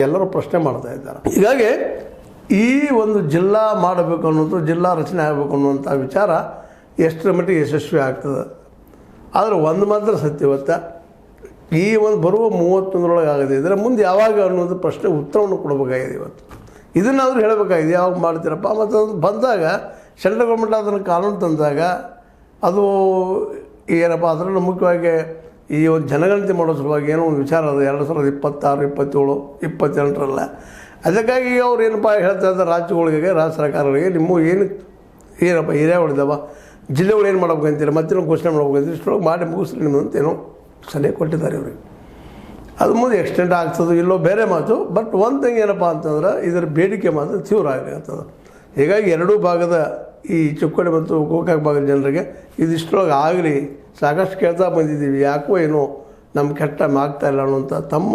ಎಲ್ಲರೂ ಪ್ರಶ್ನೆ ಮಾಡ್ತಾ ಇದ್ದಾರೆ. ಹೀಗಾಗಿ ಈ ಒಂದು ಜಿಲ್ಲಾ ಮಾಡಬೇಕು ಅನ್ನೋದು, ಜಿಲ್ಲಾ ರಚನೆ ಆಗಬೇಕು ಅನ್ನುವಂಥ ವಿಚಾರ ಎಷ್ಟರ ಮಟ್ಟಿಗೆ ಯಶಸ್ವಿ ಆಗ್ತದೆ. ಆದರೆ ಒಂದು ಮಾತ್ರ ಸತ್ಯವತ್ತ, ಈ ಒಂದು ಬರುವ 31ರೊಳಗೆ ಆಗದೆ ಇದ್ದರೆ ಮುಂದೆ ಯಾವಾಗ ಅನ್ನೋದು ಪ್ರಶ್ನೆ ಉತ್ತರವನ್ನು ಕೊಡಬೇಕಾಗಿದೆ. ಇವತ್ತು ಇದನ್ನಾದರೂ ಹೇಳಬೇಕಾಗಿದೆ, ಯಾವಾಗ ಮಾಡ್ತೀರಪ್ಪ. ಮತ್ತು ಅದು ಬಂದಾಗ ಸೆಂಟ್ರಲ್ ಗೌರ್ಮೆಂಟ್ ಅದನ್ನು ಕಾನೂನು ತಂದಾಗ ಅದು ಏನಪ್ಪ ಅದರಲ್ಲಿ ಮುಖ್ಯವಾಗಿ ಈ ಒಂದು ಜನಗಣತಿ ಮಾಡೋ ಸಲುವಾಗಿ ಏನೋ ಒಂದು ವಿಚಾರ ಅದು 2026, 27, 28ರಲ್ಲ. ಅದಕ್ಕಾಗಿ ಅವ್ರು ಏನಪ್ಪ ಹೇಳ್ತಾ ಇದ್ದಾರೆ, ರಾಜ್ಯಗಳಿಗೆ, ರಾಜ್ಯ ಸರ್ಕಾರಗಳಿಗೆ ನಿಮ್ಮ ಏನಪ್ಪ ಏರಿಯಾ ಹೊಡೆದವ ಜಿಲ್ಲೆಗಳು ಏನು ಮಾಡ್ಬೇಕಂತೀರ, ಮತ್ತೇನೋ ಘೋಷಣೆ ಮಾಡ್ಬೇಕಂತೀರಿ, ಇಷ್ಟೊಳಗೆ ಮಾಡಿ ಮುಗಿಸ್ರಿ ನಿಮ್ಮಂತ ಏನೋ ಸಲಹೆ ಕೊಟ್ಟಿದ್ದಾರೆ ಇವ್ರಿಗೆ. ಅದು ಮುಂದೆ ಎಕ್ಸ್ಟೆಂಡ್ ಆಗ್ತದೆ ಇಲ್ಲೋ ಬೇರೆ ಮಾತು. ಬಟ್ ಒಂದು ಥಿಂಗ್ ಏನಪ್ಪ ಅಂತಂದ್ರೆ ಇದರ ಬೇಡಿಕೆ ಮಾತ್ರ ತೀವ್ರ ಆಗಲಿರ್ತದೆ. ಹೀಗಾಗಿ ಎರಡೂ ಭಾಗದ ಈ ಚಿಕ್ಕೋಡಿ ಮತ್ತು ಗೋಕಾಕ್ ಭಾಗದ ಜನರಿಗೆ ಇದಿಷ್ಟರೊಳಗೆ ಆಗಲಿ ಸಾಕಷ್ಟು ಕೇಳ್ತಾ ಬಂದಿದ್ದೀವಿ, ಯಾಕೋ ಏನೋ ನಮ್ಮ ಕೆಟ್ಟ ಆಗ್ತಾಯಿಲ್ಲ ಅನ್ನೋಂಥ ತಮ್ಮ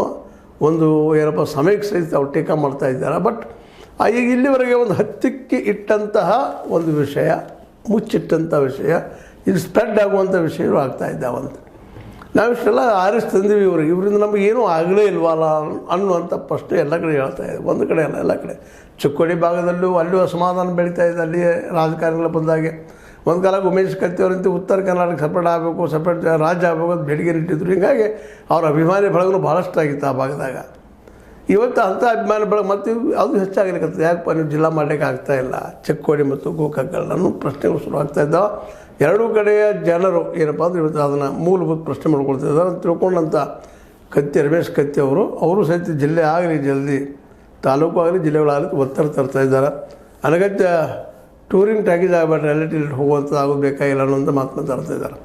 ಒಂದು ಏನಪ್ಪ ಸಮಯಕ್ಕೆ ಸಹಿತ ಅವ್ರು ಟೀಕಾ ಮಾಡ್ತಾ ಇದ್ದಾರೆ. ಬಟ್ ಈಗ ಇಲ್ಲಿವರೆಗೆ ಒಂದು ಹತ್ತಿಕ್ಕೆ ಇಟ್ಟಂತಹ ಒಂದು ವಿಷಯ, ಮುಚ್ಚಿಟ್ಟಂಥ ವಿಷಯ, ಇದು ಸ್ಪ್ರೆಡ್ ಆಗುವಂಥ ವಿಷಯಗಳು ಆಗ್ತಾಯಿದ್ದಾವಂತ. ನಾವಿಷ್ಟೆಲ್ಲ ಆರಿಸಿ ತಂದೀವಿ ಇವರಿಂದ ನಮಗೇನೂ ಆಗಲೇ ಇಲ್ವಲ್ಲ ಅನ್ನುವಂಥ ಪ್ರಶ್ನೆ ಎಲ್ಲ ಕಡೆ ಹೇಳ್ತಾ ಇದೆ. ಒಂದು ಕಡೆ ಅಲ್ಲ, ಎಲ್ಲ ಕಡೆ ಚಿಕ್ಕೋಡಿ ಭಾಗದಲ್ಲೂ ಅಲ್ಲೂ ಅಸಮಾಧಾನ ಬೆಳೀತಾ ಇದೆ. ಅಲ್ಲಿ ರಾಜಕಾರಣಿಗಳು ಬಂದಾಗೆ ಒಂದು ಕಾಲ ಉಮೇಶ್ ಕತ್ತಿಯವರಂತೆ ಉತ್ತರ ಕರ್ನಾಟಕ ಸಪ್ರೇಟ್ ಆಗಬೇಕು, ಸಪ್ರೇಟ್ ರಾಜ್ಯ ಆಗಬೇಕು ಅಂತ ಬೇಡಿಕೆ ಇಟ್ಟಿದ್ರು. ಹೀಗಾಗಿ ಅವ್ರ ಅಭಿಮಾನಿ ಬಳಗನೂ ಭಾಳಷ್ಟು ಆಗಿತ್ತು ಆ ಭಾಗದಾಗ. ಇವತ್ತು ಅಂಥ ಅಭಿಮಾನಿ ಬಳಗ ಮತ್ತು ಅದು ಹೆಚ್ಚಾಗಲಿಕ್ಕೆ ಯಾಕಪ್ಪ ನೀವು ಜಿಲ್ಲಾ ಮಾಡಲಿಕ್ಕೆ ಆಗ್ತಾಯಿಲ್ಲ ಚಿಕ್ಕೋಡಿ ಮತ್ತು ಗೋಕಾಕ್ಗಳನ್ನೂ ಪ್ರಶ್ನೆಗಳು ಶುರು ಆಗ್ತಾಯಿದ್ದಾವೆ. ಎರಡೂ ಕಡೆಯ ಜನರು ಏನಪ್ಪ ಅಂದರೆ ಇವತ್ತು ಅದನ್ನು ಮೂಲಭೂತ ಪ್ರಶ್ನೆ ಮಾಡ್ಕೊಳ್ತಿದ್ದಾರೆ ಅಂತ ತಿಳ್ಕೊಂಡಂಥ ರಮೇಶ್ ಕತ್ತಿ ಅವರು ಸಹಿತ ಜಿಲ್ಲೆ ಆಗಲಿ ಜಲ್ದಿ, ತಾಲೂಕು ಆಗಲಿ ಜಿಲ್ಲೆಗಳಾಗಲಿ ಒತ್ತಡ ತರ್ತಾ ಇದ್ದಾರೆ. ಅನಗತ್ಯ ಟೂರಿಂಗ್ ಟ್ಯಾಕೇಜ್ ಆಗಬೇಡ್ರಿ, ರಿಲೇಟಿವ್ ಹೋಗುವಂಥದ್ದು ಆಗೋದು ಬೇಕಾಗಿಲ್ಲ ಅನ್ನೋಂಥ ಮಾತನ್ನು ತರ್ತಾ ಇದ್ದಾರೆ.